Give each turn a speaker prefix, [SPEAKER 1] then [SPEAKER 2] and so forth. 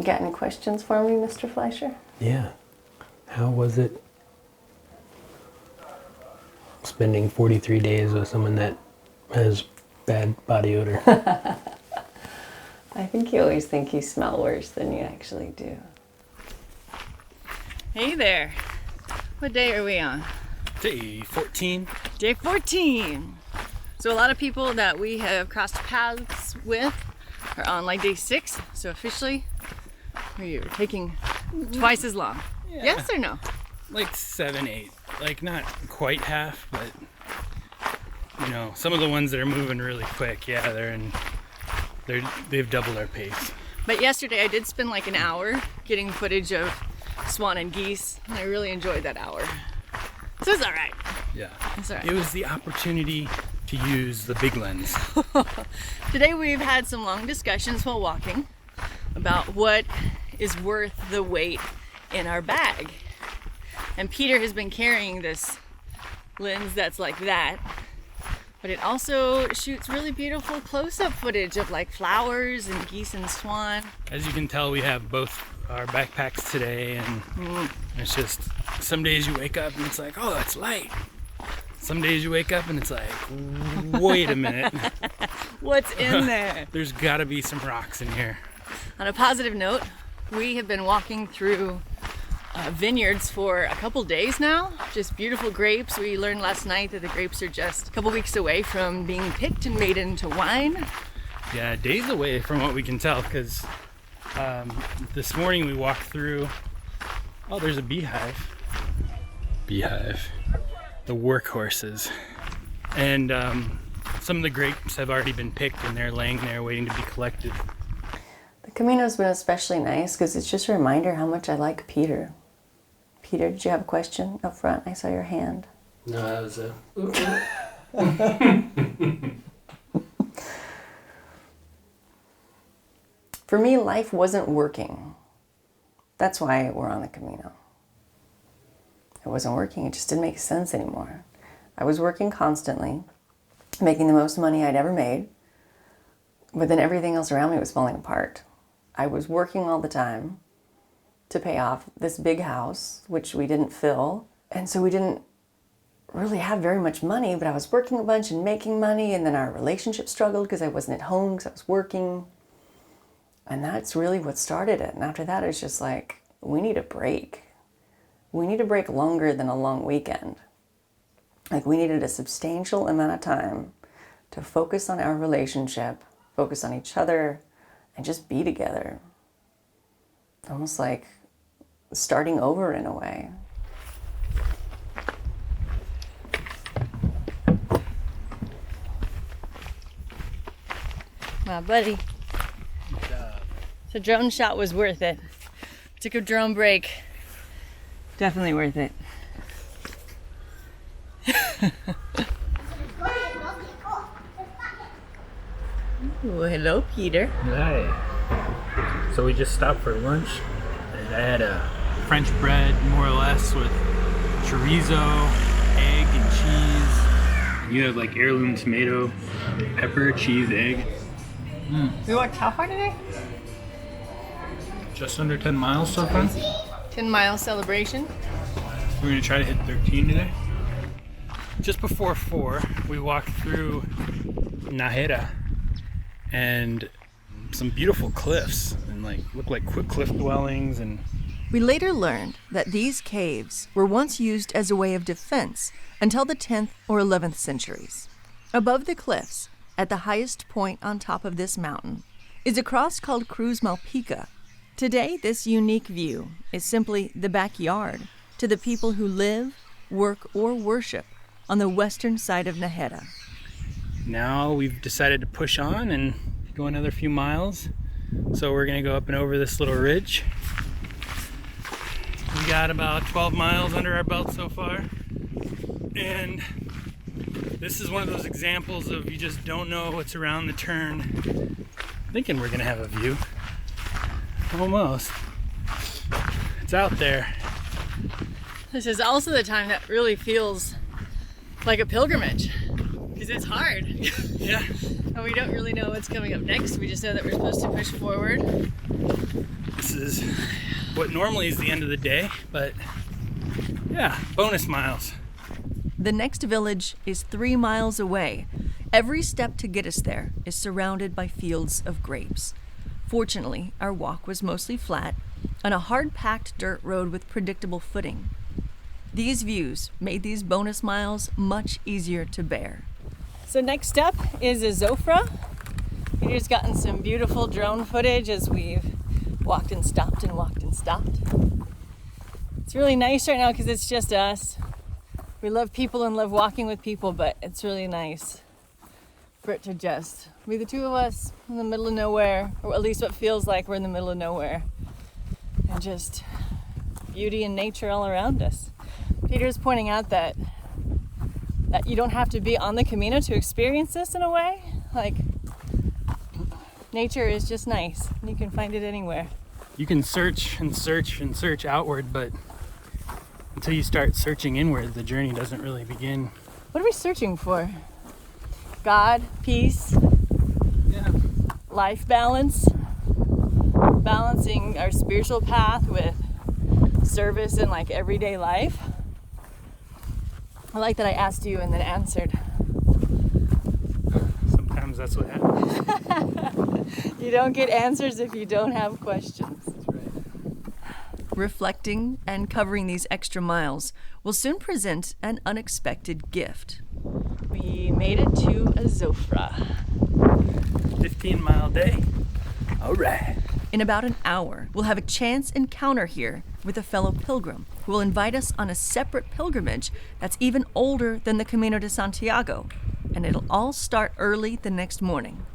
[SPEAKER 1] got any questions for me, Mr. Fleischer?
[SPEAKER 2] Yeah. How was it spending 43 days with someone that has bad body odor?
[SPEAKER 1] I think you always think you smell worse than you actually do.
[SPEAKER 3] Hey there. What day are we on?
[SPEAKER 4] Day 14.
[SPEAKER 3] Day 14. So a lot of people that we have crossed paths with are on like day 6. So officially, we are taking twice as long.
[SPEAKER 4] Yeah.
[SPEAKER 3] Yes or no?
[SPEAKER 4] Like 7, 8. Like not quite half, but you know, some of the ones that are moving really quick, yeah, they've doubled our pace.
[SPEAKER 3] But yesterday I did spend like an hour getting footage of swan and geese, and I really enjoyed that hour. So it's all right.
[SPEAKER 4] Yeah.
[SPEAKER 3] It's all right.
[SPEAKER 4] It was the opportunity to use the big lens.
[SPEAKER 3] Today we've had some long discussions while walking about what is worth the weight in our bag. And Peter has been carrying this lens that's like that, but it also shoots really beautiful close-up footage of like flowers and geese and swan.
[SPEAKER 4] As you can tell, we have both our backpacks today, and it's just some days you wake up and it's like, oh, it's light. Some days you wake up and it's like, wait a minute.
[SPEAKER 3] What's in there?
[SPEAKER 4] There's gotta be some rocks in here.
[SPEAKER 3] On a positive note, we have been walking through vineyards for a couple days now. Just beautiful grapes. We learned last night that the grapes are just a couple weeks away from being picked and made into wine.
[SPEAKER 4] Yeah, days away from what we can tell, because this morning we walked through, oh, there's a beehive. Beehive. The workhorses. And some of the grapes have already been picked and they're laying there waiting to be collected.
[SPEAKER 1] The Camino's been especially nice because it's just a reminder how much I like Peter. Peter, did you have a question up front? I saw your hand.
[SPEAKER 2] No, that was a...
[SPEAKER 1] For me, life wasn't working. That's why we're on the Camino. It wasn't working. It just didn't make sense anymore. I was working constantly, making the most money I'd ever made, but then everything else around me was falling apart. I was working all the time to pay off this big house, which we didn't fill, and so we didn't really have very much money, but I was working a bunch and making money, and then our relationship struggled because I wasn't at home because I was working, and that's really what started it. And after that, it's just like, we need a break. We need a break longer than a long weekend. Like, we needed a substantial amount of time to focus on our relationship, focus on each other, and just be together. Almost like starting over in a way.
[SPEAKER 3] My buddy.
[SPEAKER 4] Good job.
[SPEAKER 3] So drone shot was worth it. Took a drone break. Definitely worth it. Oh, hello, Peter.
[SPEAKER 4] Hi. So we just stopped for lunch, and I had a French bread, more or less, with chorizo, egg, and cheese. You have like heirloom tomato, pepper, cheese, egg.
[SPEAKER 3] We walked how far today?
[SPEAKER 4] Just under 10 miles so far.
[SPEAKER 3] 10-mile celebration.
[SPEAKER 4] We're gonna try to hit 13 today. Just before 4, we walked through Nájera and some beautiful cliffs, and like look like quick cliff dwellings. And
[SPEAKER 5] We later learned that these caves were once used as a way of defense until the 10th or 11th centuries. Above the cliffs, at the highest point on top of this mountain, is a cross called Cruz Malpica. Today, this unique view is simply the backyard to the people who live, work, or worship on the western side of Nájera.
[SPEAKER 4] now we've decided to push on and go another few miles. So we're gonna go up and over this little ridge. We got about 12 miles under our belt so far. And this is one of those examples of you just don't know what's around the turn. Thinking we're gonna have a view. Almost. It's out there.
[SPEAKER 3] This is also the time that really feels like a pilgrimage, because it's hard.
[SPEAKER 4] Yeah.
[SPEAKER 3] And we don't really know what's coming up next. We just know that we're supposed to push forward.
[SPEAKER 4] This is what normally is the end of the day, but yeah, bonus miles.
[SPEAKER 5] The next village is 3 miles away. Every step to get us there is surrounded by fields of grapes. Fortunately, our walk was mostly flat on a hard-packed dirt road with predictable footing. These views made these bonus miles much easier to bear.
[SPEAKER 3] So next up is Azofra. Peter's gotten some beautiful drone footage as we've walked and stopped and walked and stopped. It's really nice right now because it's just us. We love people and love walking with people, but it's really nice for it to just be the two of us in the middle of nowhere, or at least what feels like we're in the middle of nowhere, and just beauty and nature all around us. Peter's pointing out that you don't have to be on the Camino to experience this in a way. Like, nature is just nice, and you can find it anywhere.
[SPEAKER 4] You can search and search and search outward, but until you start searching inward, the journey doesn't really begin.
[SPEAKER 3] What are we searching for? God, peace,
[SPEAKER 4] Yeah.
[SPEAKER 3] life balance, balancing our spiritual path with service in like everyday life. I like that I asked you and then answered.
[SPEAKER 4] Sometimes that's what happens.
[SPEAKER 3] You don't get answers if you don't have questions.
[SPEAKER 4] That's right.
[SPEAKER 5] Reflecting and covering these extra miles will soon present an unexpected gift.
[SPEAKER 3] We made it to Azofra.
[SPEAKER 4] 15-mile day. All right.
[SPEAKER 5] In about an hour, we'll have a chance encounter here with a fellow pilgrim who will invite us on a separate pilgrimage that's even older than the Camino de Santiago, and it'll all start early the next morning.